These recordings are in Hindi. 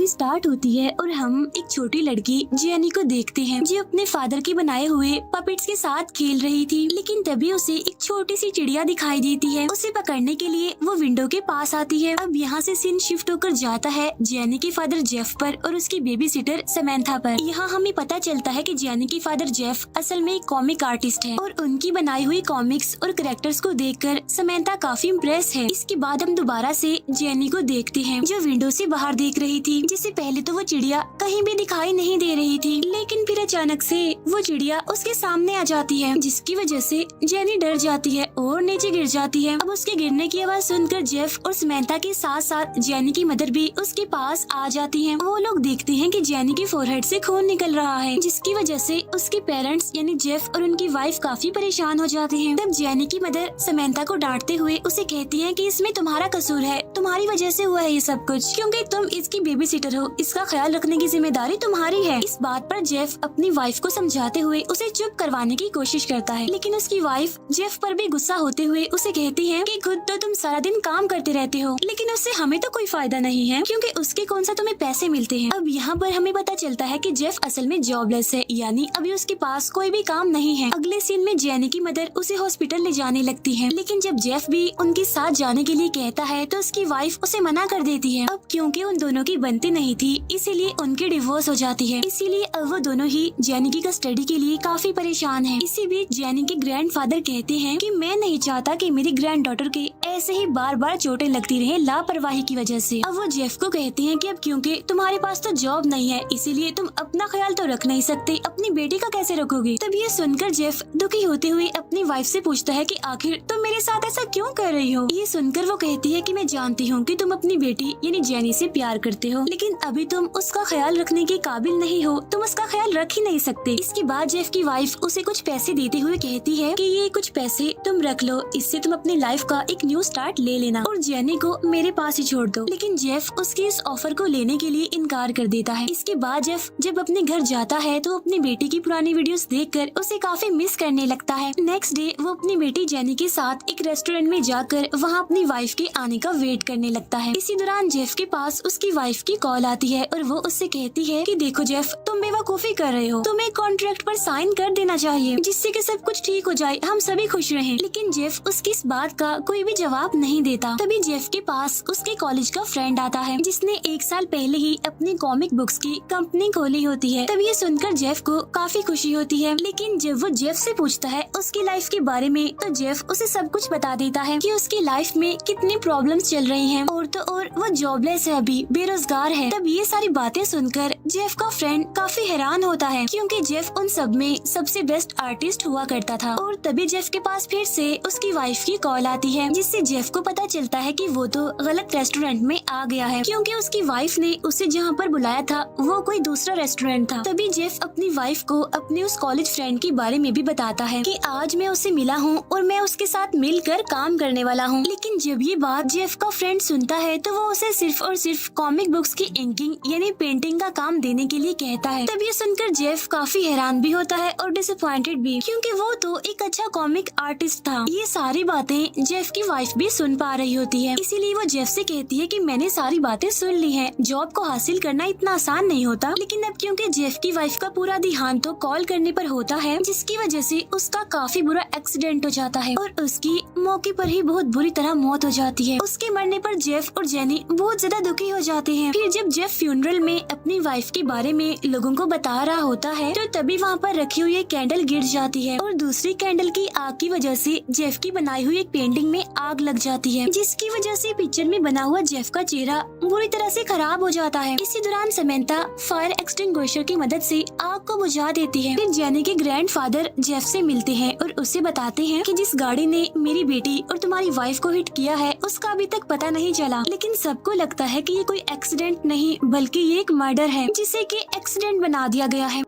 मूवी स्टार्ट होती है और हम एक छोटी लड़की जेनी को देखते हैं जो अपने फादर के बनाए हुए पपेट्स के साथ खेल रही थी। लेकिन तभी उसे एक छोटी सी चिड़िया दिखाई देती है। उसे पकड़ने के लिए वो विंडो के पास आती है। अब यहाँ से सीन शिफ्ट होकर जाता है जेनी के फादर जेफ पर और उसकी बेबी सिटर समैंथा पर। यहाँ हमें पता चलता है कि जेनी के फादर जेफ असल में एक कॉमिक आर्टिस्ट है और उनकी बनाई हुई कॉमिक्स और कैरेक्टर्स को देखकर समैंथा काफी इम्प्रेस है। इसके बाद हम दोबारा से जेनी को देखते हैं जो विंडो से बाहर देख रही थी। जिससे पहले तो वो चिड़िया कहीं भी दिखाई नहीं दे रही थी, लेकिन फिर अचानक से वो चिड़िया उसके सामने आ जाती है, जिसकी वजह से जेनी डर जाती है और नीचे गिर जाती है। अब उसके गिरने की आवाज सुनकर जेफ और समैंथा के साथ साथ जेनी की मदर भी उसके पास आ जाती है। वो लोग देखते हैं कि जेनी की फोरहेड से खून निकल रहा है, जिसकी वजह से उसके पेरेंट्स यानी जेफ और उनकी वाइफ काफी परेशान हो जाते हैं। तब जेनी की मदर समैंथा को डांटते हुए उसे कहती है कि इसमें तुम्हारा कसूर है, तुम्हारी वजह से हुआ है ये सब कुछ, क्योंकि तुम इसकी बेबी सिटर हो, इसका ख्याल रखने की जिम्मेदारी तुम्हारी है। इस बात पर जेफ अपनी वाइफ को समझाते हुए उसे चुप करवाने की कोशिश करता है, लेकिन उसकी वाइफ जेफ पर भी गुस्सा होते हुए उसे कहती है कि खुद तो तुम सारा दिन काम करते रहते हो, लेकिन उससे हमें तो कोई फायदा नहीं है क्योंकि उसके कौन सा तुम्हें पैसे मिलते हैं। अब यहाँ पर हमें पता चलता है कि जेफ असल में जॉबलेस है, यानी अभी उसके पास कोई भी काम नहीं है। अगले सीन में जेनी की मदर उसे हॉस्पिटल ले जाने लगती है, लेकिन जब जेफ भी उनके साथ जाने के लिए कहता है तो उसकी वाइफ उसे मना कर देती है। अब क्योंकि उन दोनों की बनती नहीं थी इसीलिए उनकी डिवोर्स हो जाती है। इसीलिए अब वो दोनों ही जेनी की कस्टडी के लिए काफी परेशान हैं। इसी बीच जेनी के ग्रैंडफादर कहते हैं कि मैं नहीं चाहता कि मेरी ग्रैंड डॉटर के ऐसे ही बार बार चोटें लगती रहे लापरवाही की वजह से। अब वो जेफ को कहते हैं कि अब क्योंकि तुम्हारे पास तो जॉब नहीं है इसीलिए तुम अपना ख्याल तो रख नहीं सकते, अपनी बेटी का कैसे रखोगे। तब ये सुनकर जेफ दुखी होते हुए अपनी वाइफ से पूछता है कि आखिर तुम मेरे साथ ऐसा क्यों कर रही हो। ये सुनकर वो कहती है कि मैं जानती हूँ कि तुम अपनी बेटी यानी जेनी से प्यार करते हो, लेकिन अभी तुम उसका ख्याल रखने के काबिल नहीं हो, तुम उसका ख्याल रख ही नहीं सकते। इसके बाद जेफ की वाइफ उसे कुछ पैसे देते हुए कहती है कि ये कुछ पैसे तुम रख लो, इससे तुम अपनी लाइफ का एक न्यू स्टार्ट ले लेना और जेनी को मेरे पास ही छोड़ दो। लेकिन जेफ उसकी इस ऑफर को लेने के लिए इनकार कर देता है। इसके बाद जेफ जब अपने घर जाता है तो अपनी बेटी की पुरानी वीडियोस देखकर उसे काफी मिस करने लगता है। नेक्स्ट डे वो अपनी बेटी जेनी के साथ एक रेस्टोरेंट में जाकर वहाँ अपनी वाइफ के आने का वेट करने लगता है। इसी दौरान जेफ के पास उसकी वाइफ की कॉल आती है और वो उससे कहती है कि देखो जेफ, तुम बेवकूफी कर रहे हो, तुम्हें कॉन्ट्रैक्ट पर साइन कर देना चाहिए जिससे कि सब कुछ ठीक हो जाए, हम सभी खुश रहें। लेकिन जेफ उसकी इस बात का कोई भी जवाब नहीं देता। तभी जेफ के पास उसके कॉलेज का फ्रेंड आता है जिसने 1 साल पहले ही अपनी कॉमिक बुक्स की कंपनी खोली होती है। तभी ये सुनकर जेफ को काफी खुशी होती है, लेकिन जब वो जेफ से पूछता है उसकी लाइफ के बारे में तो जेफ उसे सब कुछ बता देता है कि उसकी लाइफ में कितनी प्रॉब्लम्स चल रही हैं और तो और वो जॉबलेस है, अभी बेरोजगार है। तब ये सारी बातें सुनकर जेफ का फ्रेंड काफी हैरान होता है क्योंकि जेफ उन सब में सबसे बेस्ट आर्टिस्ट हुआ करता था। और तभी जेफ के पास फिर से उसकी वाइफ की कॉल आती है जिससे जेफ को पता चलता है कि वो तो गलत रेस्टोरेंट में आ गया है क्योंकि उसकी वाइफ ने उसे जहाँ पर बुलाया था वो कोई दूसरा रेस्टोरेंट था। तभी जेफ अपनी वाइफ को अपने उस कॉलेज फ्रेंड के बारे में भी बताता है कि आज मैं उससे मिला हूँ और मैं उसके साथ मिलकर काम करने वाला हूँ। लेकिन जब ये बात जेफ का फ्रेंड सुनता है तो वो उसे सिर्फ और सिर्फ कॉमिक बुक्स की इंकिंग यानी पेंटिंग का काम देने के लिए कहता है। तब ये सुनकर जेफ काफी हैरान भी होता है और डिसअपॉइंटेड भी क्योंकि वो तो एक अच्छा कॉमिक आर्टिस्ट था। ये सारी बातें जेफ की वाइफ भी सुन पा रही होती है, इसीलिए वो जेफ से कहती है कि मैंने सारी बातें सुन ली हैं, जॉब को हासिल करना इतना आसान नहीं होता। लेकिन अब क्योंकि जेफ की वाइफ का पूरा ध्यान तो कॉल करने पर होता है जिसकी वजह से उसका काफी बुरा एक्सीडेंट हो जाता है और उसकी मौके पर ही बहुत बुरी तरह मौत हो जाती है। उसके मरने पर जेफ और जेनी बहुत ज्यादा दुखी हो जाते हैं। फिर जब जेफ फ्यूनरल में अपनी वाइफ के बारे में लोगों को बता रहा होता है तो तभी वहाँ पर रखी हुई एक कैंडल गिर जाती है और दूसरी कैंडल की आग की वजह से जेफ की बनाई हुई एक पेंटिंग में आग लग जाती है, जिसकी वजह से पिक्चर में बना हुआ जेफ का चेहरा बुरी तरह से खराब हो जाता है। इसी दौरान समैंथा फायर एक्सटिंग्विशर की मदद से आग को बुझा देती है। फिर जेनी के ग्रैंडफादर जेफ से मिलते हैं और उससे बताते हैं कि जिस गाड़ी ने मेरी बेटी और तुम्हारी वाइफ को हिट किया है उसका अभी तक पता नहीं चला, लेकिन सबको लगता है कि ये कोई एक्सीडेंट नहीं बल्कि ये एक मर्डर है जिसे कि एक्सीडेंट बना दिया गया है।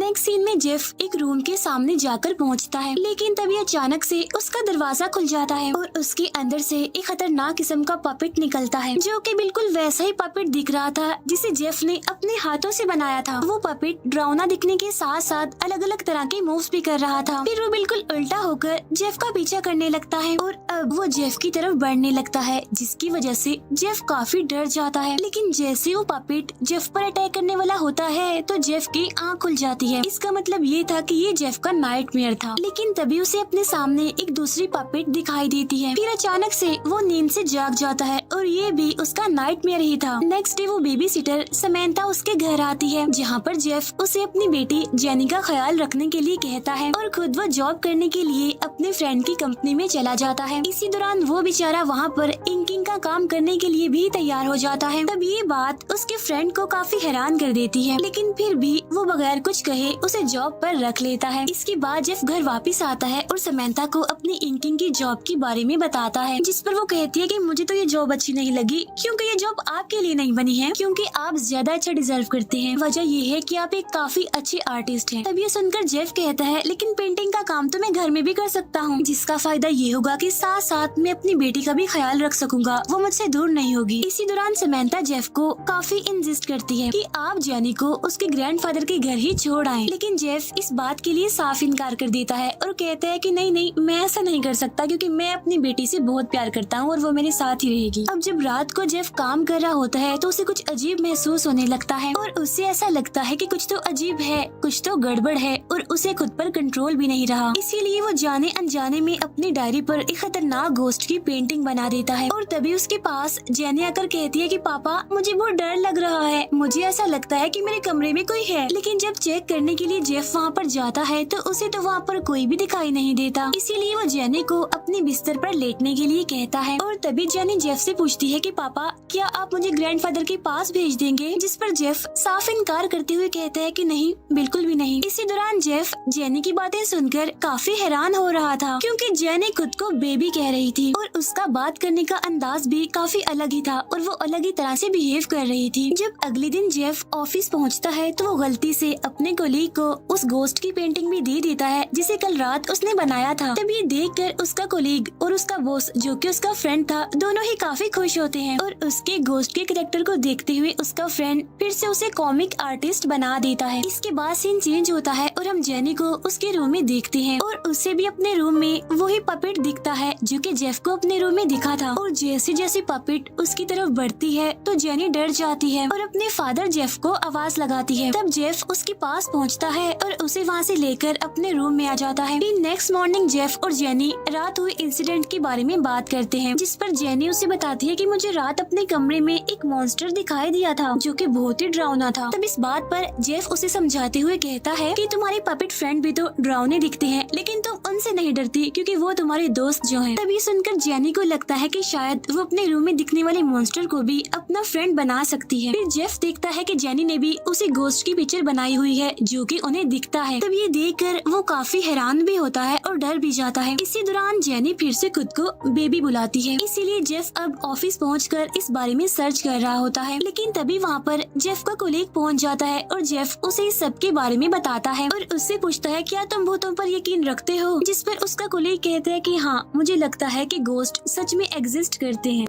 नेक्स्ट सीन में जेफ एक रूम के सामने जाकर पहुंचता है, लेकिन तभी अचानक से उसका दरवाजा खुल जाता है और उसके अंदर से एक खतरनाक किस्म का पपेट निकलता है, जो कि बिल्कुल वैसा ही पपेट दिख रहा था जिसे जेफ ने अपने हाथों से बनाया था। वो पपेट डरावना दिखने के साथ साथ अलग अलग तरह के मूव्स भी कर रहा था। फिर वो बिल्कुल उल्टा होकर जेफ का पीछा करने लगता है और अब वो जेफ की तरफ बढ़ने लगता है, जिसकी वजह से जेफ काफी डर जाता है। लेकिन जैसे वो पपेट जेफ पर अटैक करने वाला होता है तो जेफ की आँख खुल जाती है। इसका मतलब ये था कि ये जेफ का नाइटमेयर था। लेकिन तभी उसे अपने सामने एक दूसरी पपेट दिखाई देती है। फिर अचानक से वो नींद से जाग जाता है और ये भी उसका नाइटमेयर ही था। नेक्स्ट डे वो बेबी सिटर समैंथा उसके घर आती है, जहाँ पर जेफ उसे अपनी बेटी जेनी का ख्याल रखने के लिए कहता है और खुद वो जॉब करने के लिए अपने फ्रेंड की कंपनी में चला जाता है। इसी दौरान वो बेचारा वहाँ पर इंकिंग का काम करने के लिए भी तैयार हो जाता है। तब ये बात उसके फ्रेंड को काफी हैरान कर देती है, लेकिन फिर भी वो बगैर कुछ कहे उसे जॉब पर रख लेता है। इसके बाद जेफ घर वापस आता है और समैंथा को अपनी इंकिंग की जॉब के बारे में बताता है, जिस पर वो कहती है कि मुझे तो ये जॉब अच्छी नहीं लगी क्योंकि ये जॉब आपके लिए नहीं बनी है, क्योंकि आप ज्यादा अच्छा डिजर्व करते हैं। वजह ये है कि आप एक काफी अच्छे आर्टिस्ट हैं। तब ये सुनकर जेफ कहता है लेकिन पेंटिंग का काम तो मैं घर में भी कर सकता हूँ, जिसका फायदा ये होगा कि साथ साथ मैं अपनी बेटी का भी ख्याल रख सकूंगा, वो मुझसे दूर नहीं होगी। इसी दौरान समैंथा जेफ को काफी इंसिस्ट करती है कि आप जेनी को उसके ग्रैंडफादर के घर ही छोड़ आएं, लेकिन जेफ इस बात के लिए साफ इनकार कर देता है और कहता है कि नहीं मैं ऐसा नहीं कर सकता, क्योंकि मैं अपनी बेटी से बहुत प्यार करता हूँ और वो मेरे साथ ही रहेगी। अब जब रात को जेफ काम कर रहा होता है तो उसे कुछ अजीब महसूस होने लगता है और उसे ऐसा लगता है कि कुछ तो अजीब है, कुछ तो गड़बड़ है और उसे खुद पर कंट्रोल भी नहीं रहा। इसीलिए वो जाने अनजाने में अपनी डायरी पर एक खतरनाक घोस्ट की पेंटिंग बना देता है और तभी उसके पास जेनी आकर कहती है कि पापा मुझे बहुत डर लग रहा है, मुझे ऐसा लगता है कि मेरे कमरे में कोई है। लेकिन जब चेक करने के लिए जेफ वहाँ पर जाता है तो उसे तो वहाँ पर कोई भी दिखाई नहीं देता। इसीलिए वो जेनी को अपने बिस्तर पर लेटने के लिए कहता है और तभी जेनी जेफ से पूछती है कि पापा क्या आप मुझे ग्रैंडफादर के पास भेज देंगे, जिस पर जेफ साफ इनकार करते हुए कहता है कि नहीं, बिल्कुल भी नहीं। इसी दौरान जेफ जेनी की बातें सुनकर काफी हैरान हो रहा था, क्योंकि जेनी खुद को बेबी कह रही थी और उसका बात करने का अंदाज भी काफी अलग ही था और वो अलग ही तरह से बिहेव कर रही थी। जब अगले दिन जेफ ऑफिस पहुंचता है तो वो गलती से अपने कोलीग को उस घोस्ट की पेंटिंग भी दे देता है जिसे कल रात उसने बनाया था। तब ये देखकर उसका कोलीग और उसका बॉस जो कि उसका फ्रेंड था, दोनों ही काफी खुश होते हैं और उसके घोस्ट के कैरेक्टर को देखते हुए उसका फ्रेंड फिर से उसे कॉमिक आर्टिस्ट बना देता है। इसके बाद सीन चेंज होता है और हम जेनी को उसके रूम में देखते हैं और उसे भी अपने रूम में वही पपेट दिखता है जो कि जेफ को अपने रूम में दिखा था। और जैसे जैसे पपेट उसकी तरफ बढ़ती है तो जेनी डर जाती है और अपने फादर जेफ को आवाज लगाती है। तब जेफ उसके पास पहुंचता है और उसे वहां से लेकर अपने रूम में आ जाता है। नेक्स्ट मॉर्निंग जेफ और जेनी रात हुए इंसिडेंट के बारे में बात करते हैं, जिस पर जेनी उसे बताती है कि मुझे रात अपने कमरे में एक मॉन्स्टर दिखाई दिया था जो कि बहुत ही डरावना था। तब इस बात पर जेफ उसे समझाते हुए कहता है कि तुम्हारे पपेट फ्रेंड भी तो डरावने दिखते हैं, लेकिन तुम उनसे नहीं डरती क्योंकि वो तुम्हारे दोस्त जो हैं। तभी सुनकर जेनी को लगता है कि शायद वो अपने रूम में दिखने वाले मॉन्स्टर को भी अपना फ्रेंड बना सकती है। फिर जेफ देखता है कि जेनी ने भी उसी घोस्ट की पिक्चर बनाई हुई है जो कि उन्हें दिखता है। तब ये देखकर वो काफी हैरान भी होता है और डर भी जाता है। इसी दौरान जेनी फिर से खुद को बेबी बुलाती है, इसीलिए जेफ अब ऑफिस पहुंचकर इस बारे में सर्च कर रहा होता है। लेकिन तभी वहाँ पर जेफ का कोलीग पहुंच जाता है और जेफ उसे इस सब के बारे में बताता है और उससे पूछता है क्या तुम भूतों पर यकीन रखते हो, जिस पर उसका कोलीग कहता है कि हाँ, मुझे लगता है कि घोस्ट सच में एग्जिस्ट करते हैं।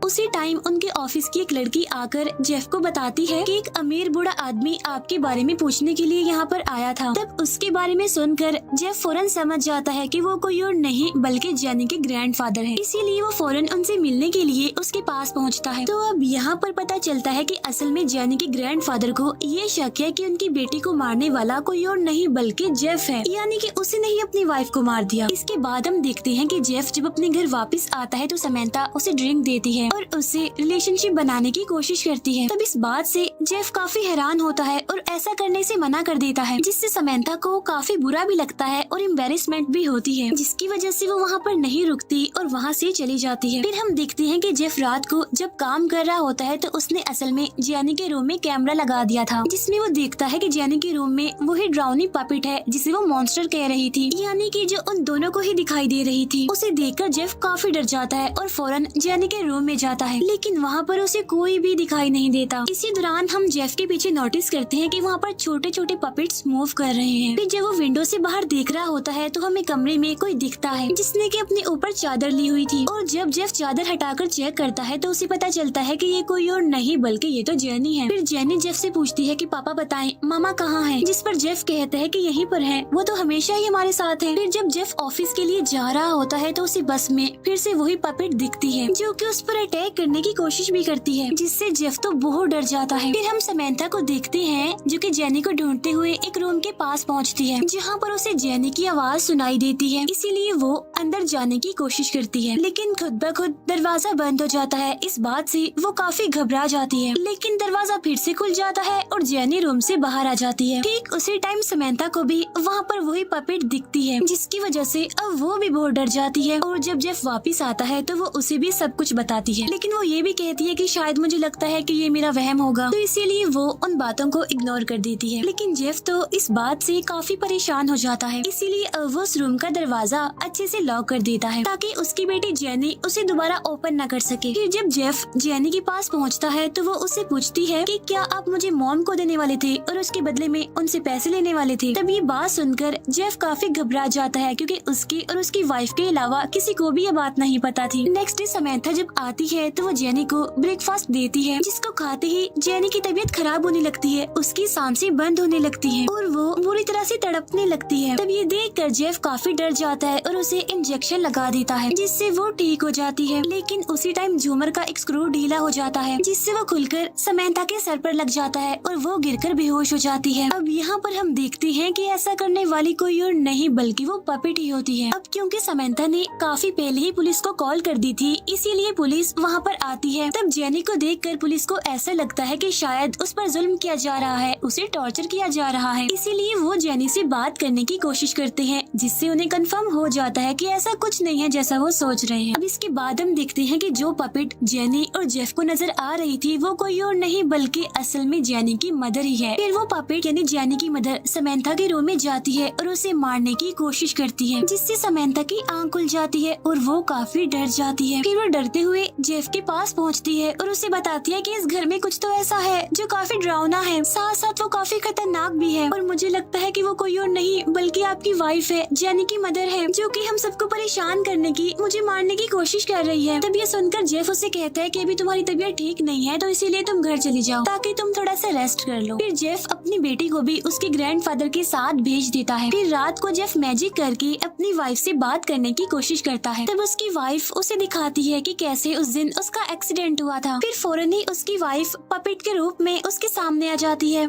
उसी टाइम उनके ऑफिस की एक लड़की आकर जेफ को बताती है कि एक अमीर बूढ़ा आदमी आपके बारे में पूछने के लिए यहाँ पर आया था। तब उसके बारे में सुनकर जेफ फौरन समझ जाता है कि वो कोई और नहीं बल्कि जेनी के ग्रैंडफादर हैं। इसीलिए वो फौरन उनसे मिलने के लिए उसके पास पहुँचता है। तो अब यहाँ पर पता चलता है कि असल में जेनी के ग्रैंडफादर को ये शक है कि उनकी बेटी को मारने वाला कोई और नहीं बल्कि जेफ है, यानी कि उसने ही अपनी वाइफ को मार दिया। इसके बाद हम देखते हैं कि जेफ जब अपने घर वापस आता है तो समैंथा उसे ड्रिंक देती है और उससे रिलेशनशिप बनाने की कोशिश करती है। तब इस बात से जेफ काफी हैरान होता है और ऐसा करने से मना कर देता है, जिससे समैंथा को काफी बुरा भी लगता है और एम्बेरसमेंट भी होती है, जिसकी वजह से वो वहाँ पर नहीं रुकती और वहाँ से चली जाती है। फिर हम देखते हैं कि जेफ रात को जब काम कर रहा होता है तो उसने असल में जेनी के रूम में कैमरा लगा दिया था, जिसमें वो देखता है कि जेनी के रूम में वही ड्राउनी पपेट है जिसे वो मॉन्स्टर कह रही थी, यानी कि जो उन दोनों को ही दिखाई दे रही थी। उसे देखकर जेफ काफी डर जाता है और फौरन जेनी के रूम में जाता है, लेकिन वहाँ पर उसे कोई भी दिखाई नहीं देता। इसी दौरान हम जेफ के पीछे नोटिस करते हैं कि वहाँ पर छोटे छोटे पपेट्स मूव कर रहे हैं। फिर जब वो विंडो से बाहर देख रहा होता है तो हमें कमरे में कोई दिखता है जिसने कि अपने ऊपर चादर ली हुई थी, और जब जेफ चादर हटाकर चेक करता है तो उसे पता चलता है कि ये कोई और नहीं बल्कि ये तो जेनी है। फिर जेनी जेफ से पूछती है कि पापा बताएं मामा कहाँ हैं, जिस पर जेफ कहता है कि यहीं पर है, वो तो हमेशा ही हमारे साथ है। फिर जब जेफ ऑफिस के लिए जा रहा होता है तो उसे बस में फिर से वही पपेट दिखती है जो कि उस पर अटैक करने की कोशिश भी करती है, जिससे जेफ तो बहुत डर जाता है। फिर हम समंथा को देखते हैं जो कि जेनी को ढूंढते हुए एक रूम के पास पहुंचती है, जहां पर उसे जेनी की आवाज सुनाई देती है, इसीलिए वो अंदर जाने की कोशिश करती है, लेकिन खुद ब खुद दरवाजा बंद हो जाता है। इस बात से वो काफी घबरा जाती है, लेकिन दरवाजा फिर से खुल जाता है और जेनी रूम से बाहर आ जाती है। ठीक उसी टाइम समंथा को भी वहाँ पर वही पपेट दिखती है, जिसकी वजह से अब वो भी बहुत डर जाती है। और जब जेफ वापिस आता है तो वो उसे भी सब कुछ बताती है, लेकिन वो ये भी कहती है कि शायद मुझे लगता है कि ये मेरा वहम होगा, तो इसीलिए वो उन बातों को इग्नोर कर देती है। लेकिन जेफ तो इस बात से काफी परेशान हो जाता है, इसीलिए वो उस रूम का दरवाजा अच्छे से लॉक कर देता है ताकि उसकी बेटी जेनी उसे दोबारा ओपन न कर सके। फिर जब जेफ जेनी के पास पहुंचता है तो वो उससे पूछती है कि क्या आप मुझे मॉम को देने वाले थे और उसके बदले में उनसे पैसे लेने वाले थे। तब ये बात सुनकर जेफ काफी घबरा जाता है, क्योंकि उसकी और उसकी वाइफ के अलावा किसी को भी ये बात नहीं पता थी। नेक्स्ट डे समंथा जब आती है तो वो जेनी को ब्रेकफास्ट देती है, जिसको खाते ही जेनी की तबीयत खराब होने लगती है, उसकी सांसें बंद होने लगती है और वो बुरी तरह से तड़पने लगती है। तब ये देखकर जेफ काफी डर जाता है और उसे इंजेक्शन लगा देता है, जिससे वो ठीक हो जाती है। लेकिन उसी टाइम झूमर का एक स्क्रू ढीला हो जाता है, जिससे वो खुलकर समंथा के सर पर लग जाता है और वो गिरकर बेहोश हो जाती है। अब यहाँ पर हम देखते हैं कि ऐसा करने वाली कोई और नहीं बल्कि वो पपेट ही होती है। अब क्योंकि समंथा ने काफी पहले ही पुलिस को कॉल कर दी थी, इसीलिए पुलिस वहाँ पर आती है। तब जेनी को देखकर पुलिस को ऐसा लगता है कि शायद उस पर जुल्म किया जा रहा है, उसे टॉर्चर किया जा रहा है, इसीलिए वो जेनी से बात करने की कोशिश करते हैं, जिससे उन्हें कंफर्म हो जाता है कि ऐसा कुछ नहीं है जैसा वो सोच रहे हैं। अब इसके बाद हम देखते हैं कि जो पपेट जेनी और जेफ को नजर आ रही थी वो कोई और नहीं बल्कि असल में जेनी की मदर ही है। फिर वो पपेट यानी जेनी की मदर समंथा के रूम में जाती है और उसे मारने की कोशिश करती है, जिससे समंथा की आंख खुल जाती है और वो काफी डर जाती है। फिर वो डरते हुए जेफ के पास पहुंचती है और उसे बताती है कि इस घर में कुछ तो ऐसा है जो काफी डरावना है, साथ साथ वो काफी खतरनाक भी है, और मुझे लगता है कि वो कोई और नहीं बल्कि आपकी वाइफ है, जेनी की मदर है, जो कि हम सबको परेशान करने की, मुझे मारने की कोशिश कर रही है। तब ये सुनकर जेफ उसे कहता है कि अभी तुम्हारी तबीयत ठीक नहीं है, तो इसीलिए तुम घर चली जाओ ताकि तुम थोड़ा सा रेस्ट कर लो। फिर जेफ अपनी बेटी को भी उसके ग्रैंडफादर के साथ भेज देता है। फिर रात को जेफ मैजिक करके अपनी वाइफ से बात करने की कोशिश करता है। तब उसकी वाइफ उसे दिखाती है कि कैसे उस दिन उसका एक्सीडेंट हुआ था। फिर फौरन ही उसकी वाइफ पपेट के रूप में उसके सामने आ जाती है।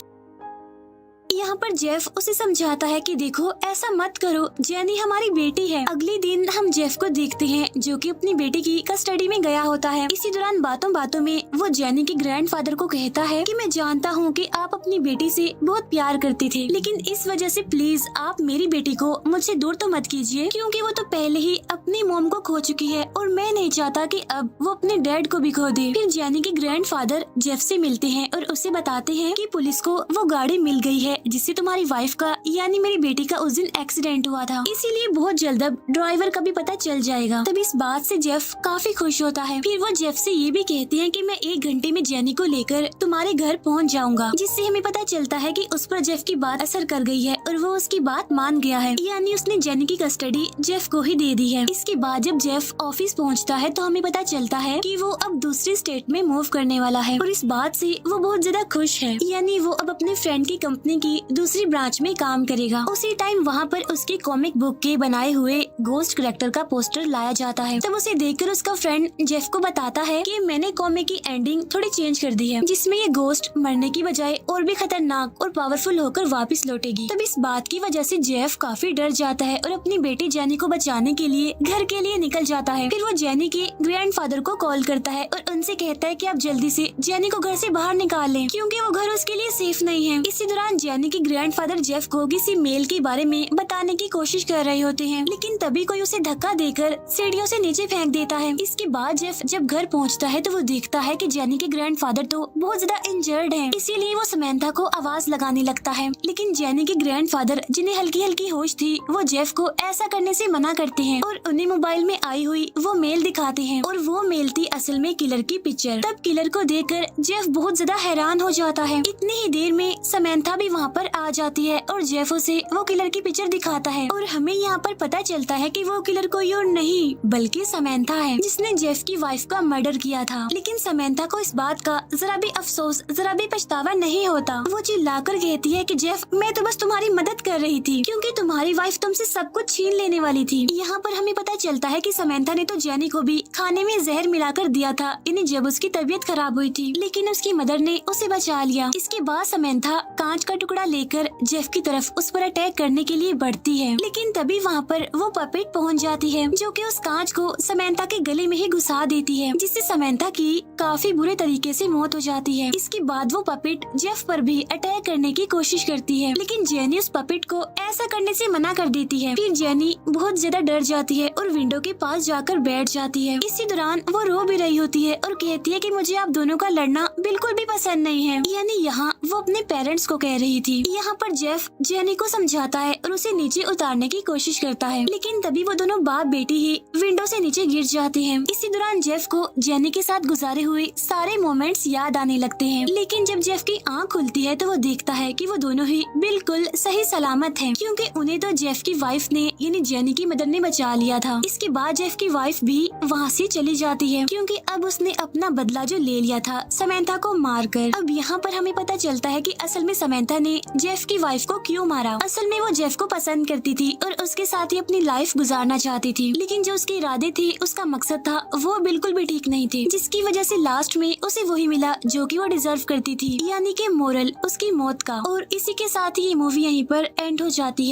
यहाँ पर जेफ उसे समझाता है कि देखो ऐसा मत करो, जेनी हमारी बेटी है। अगले दिन हम जेफ को देखते हैं जो कि अपनी बेटी की कस्टडी में गया होता है। इसी दौरान बातों बातों में वो जेनी के ग्रैंडफादर को कहता है कि मैं जानता हूँ कि आप अपनी बेटी से बहुत प्यार करते थे, लेकिन इस वजह से प्लीज आप मेरी बेटी को मुझसे दूर तो मत कीजिए, क्योंकि वो तो पहले ही अपनी मॉम को खो चुकी है और मैं नहीं चाहता कि अब वो अपने डैड को भी खो दे। फिर जेनी के ग्रैंडफादर जेफ से मिलते हैं और उसे बताते हैं कि पुलिस को वो गाड़ी मिल गई है जिससे तुम्हारी वाइफ का यानी मेरी बेटी का उस दिन एक्सीडेंट हुआ था, इसीलिए बहुत जल्द अब ड्राइवर का भी पता चल जाएगा। तब इस बात से जेफ काफी खुश होता है। फिर वो जेफ से ये भी कहते हैं कि मैं 1 घंटे में जेनी को लेकर तुम्हारे घर पहुंच जाऊंगा, जिससे हमें पता चलता है कि उस पर जेफ की बात असर कर गई है और वो उसकी बात मान गया है, यानी उसने जेनी की कस्टडी जेफ को ही दे दी है। इसके बाद जब जेफ ऑफिस पहुँचता है तो हमें पता चलता है कि वो अब दूसरे स्टेट में मूव करने वाला है, और इस बात से वो बहुत ज्यादा खुश है, यानी वो अब अपने फ्रेंड की कंपनी की दूसरी ब्रांच में काम करेगा। उसी टाइम वहाँ पर उसके कॉमिक बुक के बनाए हुए गोस्ट कैरेक्टर का पोस्टर लाया जाता है। तब उसे देखकर उसका फ्रेंड जेफ को बताता है कि मैंने कॉमिक की एंडिंग थोड़ी चेंज कर दी है, जिसमें ये गोस्ट मरने की बजाय और भी खतरनाक और पावरफुल होकर वापस लौटेगी। तब इस बात की वजह से जेफ काफी डर जाता है और अपनी बेटी जेनी को बचाने के लिए घर के लिए निकल जाता है। फिर वो जेनी के ग्रैंडफादर को कॉल करता है और उनसे कहता है कि आप जल्दी से जेनी को घर से बाहर निकाल लें, क्योंकि वो घर उसके लिए सेफ नहीं है। इसी दौरान जेनी जेनी के ग्रैंडफादर जेफ को किसी मेल के बारे में बताने की कोशिश कर रहे होते हैं, लेकिन तभी कोई उसे धक्का देकर सीढ़ियों से नीचे फेंक देता है। इसके बाद जेफ जब घर पहुंचता है तो वो देखता है कि जेनी के ग्रैंडफादर तो बहुत ज्यादा इंजर्ड हैं, इसीलिए वो समंथा को आवाज लगाने लगता है। लेकिन जेनी के ग्रैंडफादर जिन्हें हल्की हल्की होश थी वो जेफ को ऐसा करने से मना करते हैं और उन्हें मोबाइल में आई हुई वो मेल दिखाते हैं, और वो मेल थी असल में किलर की पिक्चर। तब किलर को देखकर जेफ बहुत ज्यादा हैरान हो जाता है। इतनी ही देर में समंथा भी वहाँ पर आ जाती है और जेफ उसे वो किलर की पिक्चर दिखाता है, और हमें यहाँ पर पता चलता है कि वो किलर कोई और नहीं बल्कि समंथा है, जिसने जेफ की वाइफ का मर्डर किया था। लेकिन समंथा को इस बात का जरा भी अफसोस, जरा भी पछतावा नहीं होता। वो चिल्लाकर कहती है कि जेफ, मैं तो बस तुम्हारी मदद कर रही थी क्योंकि तुम्हारी वाइफ तुमसे सब कुछ छीन लेने वाली थी। यहाँ पर हमें पता चलता है कि समंथा ने तो जेनी को भी खाने में जहर मिलाकर दिया था, इन्हें जब उसकी तबीयत खराब हुई थी, लेकिन उसकी मदर ने उसे बचा लिया। इसके बाद समंथा कांच का टुकड़ा लेकर जेफ की तरफ उस पर अटैक करने के लिए बढ़ती है, लेकिन तभी वहाँ पर वो पपेट पहुँच जाती है जो कि उस कांच को समंथा के गले में ही घुसा देती है, जिससे समंथा की काफी बुरे तरीके से मौत हो जाती है। इसके बाद वो पपेट जेफ पर भी अटैक करने की कोशिश करती है, लेकिन जेनी उस पपेट को ऐसा करने से मना कर देती है। फिर जेनी बहुत ज्यादा डर जाती है और विंडो के पास जाकर बैठ जाती है। इसी दौरान वो रो भी रही होती है और कहती है कि मुझे आप दोनों का लड़ना बिल्कुल भी पसंद नहीं है। यानी यहाँ वो अपने पेरेंट्स को कह रही थी। यहाँ पर जेफ जेनी को समझाता है और उसे नीचे उतारने की कोशिश करता है, लेकिन तभी वो दोनों बाप बेटी ही विंडो से नीचे गिर जाते हैं। इसी दौरान जेफ को जेनी के साथ गुजारे हुए सारे मोमेंट्स याद आने लगते हैं, लेकिन जब जेफ की आँख खुलती है तो वो देखता है कि वो दोनों ही बिल्कुल सही सलामत हैं, क्योंकि उन्हें तो जेफ की वाइफ ने यानी जेनी की मदर ने बचा लिया था। इसके बाद जेफ की वाइफ भी वहाँ से चली जाती है, क्योंकि अब उसने अपना बदला जो ले लिया था समंथा को मारकर। अब यहाँ पर हमें पता चलता है कि असल में समंथा ने जेफ की वाइफ को क्यों मारा। असल में वो जेफ को पसंद करती थी और उसके साथ ही अपनी लाइफ गुजारना चाहती थी, लेकिन जो उसके इरादे थे, उसका मकसद था, वो बिल्कुल भी ठीक नहीं थे, जिसकी वजह से लास्ट में उसे वही मिला जो कि वो डिजर्व करती थी, यानी कि मोरल उसकी मौत का। और इसी के साथ ही ये मूवी यहीं पर एंड हो जाती है।